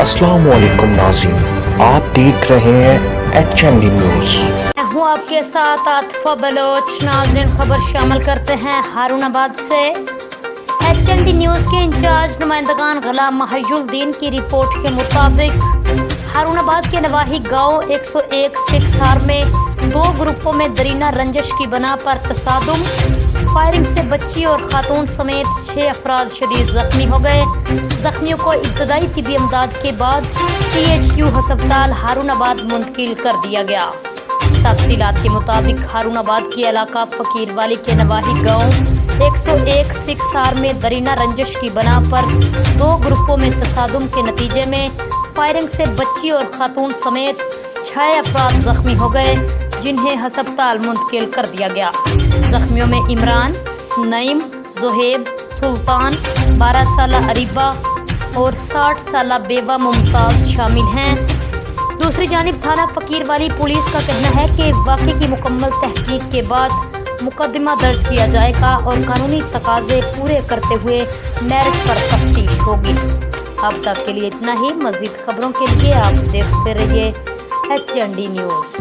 السلام علیکم ناظرین، آپ دیکھ رہے ہیں HND نیوز۔ میں ہوں آپ کے ساتھ عاطفہ بلوچ۔ ناظرین، خبر شامل کرتے ہیں ہارون آباد سے۔ HND نیوز کے انچارج نمائندگان غلام محی الدین کی رپورٹ کے مطابق ہارون آباد کے نواحی گاؤں 101 سکھ تھار میں 2 گروپوں میں درینہ رنجش کی بنا پر تصادم، فائرنگ سے بچی اور خاتون سمیت 6 افراد شدید زخمی ہو گئے۔ زخمیوں کو ابتدائی طبی امداد کے بعد CHU ہسپتال ہارون آباد منتقل کر دیا گیا۔ تفصیلات کے مطابق ہارون آباد کی علاقہ فقیر والی کے نواحی گاؤں 101 سکھ تھار میں درینہ رنجش کی بنا پر 2 گروپوں میں تصادم کے نتیجے میں فائرنگ سے بچی اور خاتون سمیت 6 افراد زخمی ہو گئے، جنہیں ہسپتال منتقل کر دیا گیا۔ زخمیوں میں عمران، نعیم، زہیب، سلطان، 12 سالہ اریبہ اور 60 سالہ بیوہ ممتاز شامل ہیں۔ دوسری جانب تھانہ فقیر والی پولیس کا کہنا ہے کہ واقعے کی مکمل تحقیق کے بعد مقدمہ درج کیا جائے گا اور قانونی تقاضے پورے کرتے ہوئے میرٹ پر تفتیش ہوگی۔ اب تک کے لیے اتنا ہی۔ مزید خبروں کے لیے آپ دیکھتے رہیے HND نیوز۔